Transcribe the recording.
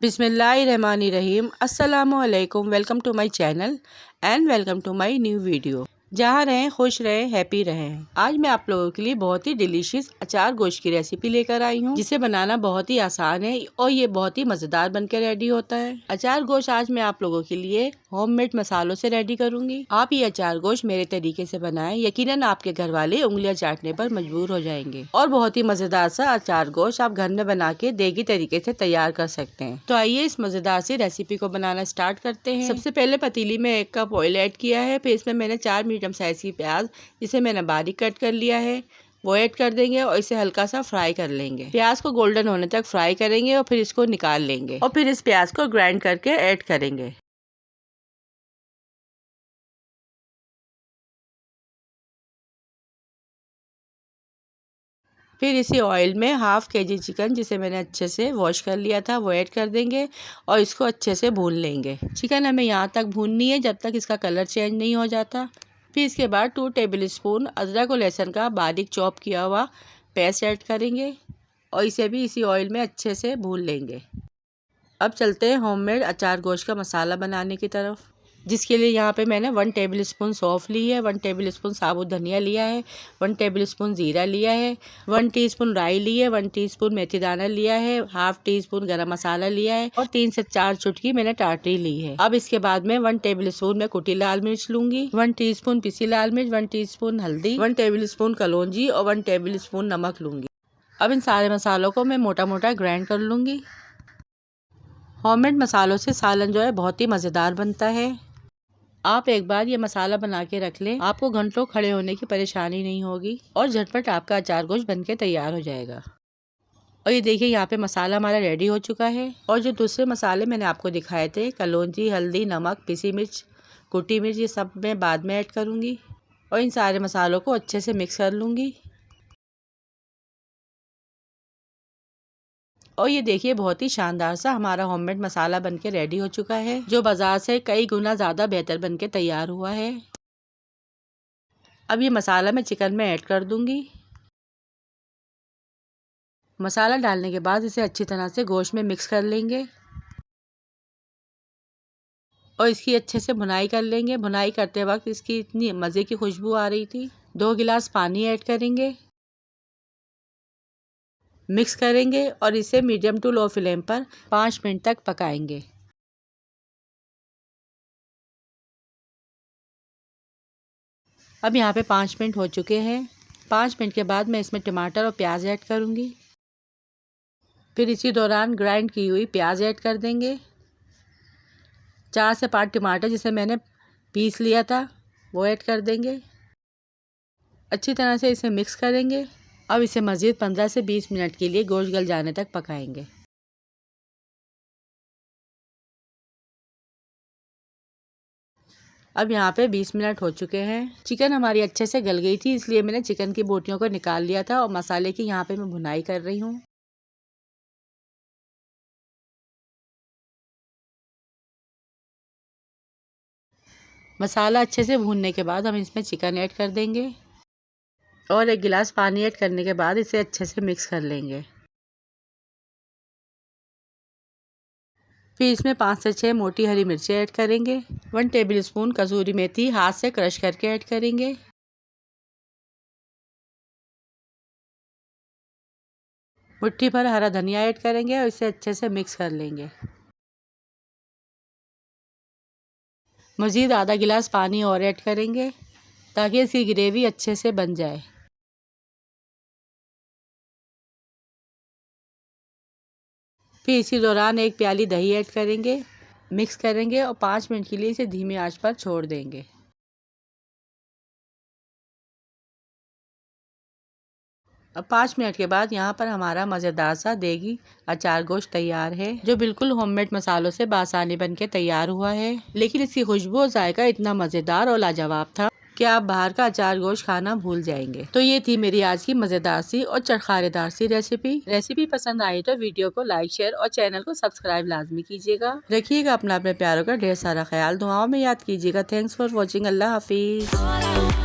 बिस्मिल्लाहिर्रहमानिर्रहीम। अस्सलामुअलैकुम। Welcome to my channel and welcome to my new video. जहाँ रहें खुश रहें, हैप्पी रहें। आज मैं आप लोगों के लिए बहुत ही डिलीशियस अचार गोश्त की रेसिपी लेकर आई हूँ, जिसे बनाना बहुत ही आसान है और ये बहुत ही मजेदार बनकर रेडी होता है। अचार गोश्त आज मैं आप लोगों के लिए होममेड मसालों से रेडी करूंगी। आप ये अचार गोश्त मेरे तरीके से बनाएं, यकीनन आपके घर वाले उंगलियां चाटने पर मजबूर हो जाएंगे। और बहुत ही मजेदार सा अचार गोश्त आप घर में बना के देगी तरीके से तैयार कर सकते हैं। तो आइए इस मजेदार सी रेसिपी को बनाना स्टार्ट करते हैं। सबसे पहले पतीली में 1 कप ऑयल ऐड किया है। फिर इसमें मैंने 4 मीडियम साइज की प्याज, जिसे मैंने बारीक कट कर लिया है, वो ऐड कर देंगे और इसे हल्का सा फ्राई कर लेंगे। प्याज को गोल्डन होने तक फ्राई करेंगे और फिर इसको निकाल लेंगे और फिर इस प्याज को ग्राइंड करके ऐड करेंगे। फिर इसी ऑयल में हाफ केजी चिकन, जिसे मैंने अच्छे से वॉश कर लिया था, वो ऐड कर देंगे और इसको अच्छे से भून लेंगे। चिकन हमें यहाँ तक भूननी है जब तक इसका कलर चेंज नहीं हो जाता। फिर इसके बाद 2 टेबल स्पून अदरक और लहसुन का बारीक चॉप किया हुआ पेस्ट ऐड करेंगे और इसे भी इसी ऑयल में अच्छे से भून लेंगे। अब चलते हैं होममेड अचार गोश्त का मसाला बनाने की तरफ, जिसके लिए यहाँ पे मैंने 1 टेबल स्पून सौंफ ली है, 1 टेबल स्पून साबुत धनिया लिया है, 1 टेबल स्पून जीरा लिया है, 1 टीस्पून राई ली है, 1 टीस्पून मेथी दाना लिया है, हाफ टीस्पून गरम मसाला लिया है और 3 से 4 चुटकी मैंने टाटरी ली है। अब इसके बाद में 1 टेबल स्पून में कुटी लाल मिर्च लूंगी, 1 टीस्पून पिसी लाल मिर्च, 1 टीस्पून हल्दी, 1 टेबल स्पून कलौंजी और 1 टेबल स्पून नमक लूंगी। अब इन सारे मसालों को मैं मोटा मोटा ग्राइंड कर लूंगी। होममेड मसालों से सालन जो है बहुत ही मज़ेदार बनता है। आप एक बार ये मसाला बना के रख लें, आपको घंटों खड़े होने की परेशानी नहीं होगी और झटपट आपका अचार गोश्त बन के तैयार हो जाएगा। और ये देखिए यहाँ पे मसाला हमारा रेडी हो चुका है। और जो दूसरे मसाले मैंने आपको दिखाए थे, कलौंजी, हल्दी, नमक, पिसी मिर्च, कुटी मिर्च, ये सब मैं बाद में ऐड करूँगी और इन सारे मसालों को अच्छे से मिक्स कर लूँगी। और ये देखिए बहुत ही शानदार सा हमारा होममेड मसाला बनके रेडी हो चुका है, जो बाजार से कई गुना ज़्यादा बेहतर बनके तैयार हुआ है। अब ये मसाला मैं चिकन में ऐड कर दूंगी। मसाला डालने के बाद इसे अच्छी तरह से गोश्त में मिक्स कर लेंगे और इसकी अच्छे से भुनाई कर लेंगे। भुनाई करते वक्त इसकी इतनी मज़े की खुशबू आ रही थी। 2 गिलास पानी ऐड करेंगे, मिक्स करेंगे और इसे मीडियम टू लो फ्लेम पर 5 मिनट तक पकाएंगे। अब यहाँ पे 5 मिनट हो चुके हैं। 5 मिनट के बाद मैं इसमें टमाटर और प्याज ऐड करूँगी। फिर इसी दौरान ग्राइंड की हुई प्याज ऐड कर देंगे। 4 से 5 टमाटर, जिसे मैंने पीस लिया था, वो ऐड कर देंगे। अच्छी तरह से इसे मिक्स करेंगे। अब इसे मज़ीद 15 से 20 मिनट के लिए गोश्त गल जाने तक पकाएंगे। अब यहाँ पे 20 मिनट हो चुके हैं। चिकन हमारी अच्छे से गल गई थी, इसलिए मैंने चिकन की बोटियों को निकाल लिया था और मसाले की यहाँ पे मैं भुनाई कर रही हूँ। मसाला अच्छे से भूनने के बाद हम इसमें चिकन ऐड कर देंगे और 1 गिलास पानी ऐड करने के बाद इसे अच्छे से मिक्स कर लेंगे। फिर इसमें 5 से 6 मोटी हरी मिर्चें ऐड करेंगे। 1 टेबल स्पून कसूरी मेथी हाथ से क्रश करके ऐड करेंगे। मुट्ठी भर हरा धनिया ऐड करेंगे और इसे अच्छे से मिक्स कर लेंगे। मज़ीद आधा गिलास पानी और ऐड करेंगे ताकि इसकी ग्रेवी अच्छे से बन जाए। फिर इसी दौरान 1 प्याली दही ऐड करेंगे, मिक्स करेंगे और 5 मिनट के लिए इसे धीमी आंच पर छोड़ देंगे। अब 5 मिनट के बाद यहाँ पर हमारा मज़ेदार सा देगी अचार गोश्त तैयार है, जो बिल्कुल होममेड मसालों से बासानी बन के तैयार हुआ है। लेकिन इसकी खुशबू और जायका इतना मज़ेदार और लाजवाब था कि आप बाहर का अचार गोश्त खाना भूल जाएंगे। तो ये थी मेरी आज की मज़ेदार सी और चटखारेदार सी रेसिपी पसंद आई तो वीडियो को लाइक, शेयर और चैनल को सब्सक्राइब लाजमी कीजिएगा। रखिएगा अपना अपने प्यारों का ढेर सारा ख्याल, दुआओं में याद कीजिएगा। Thanks for watching. अल्लाह हाफिज़।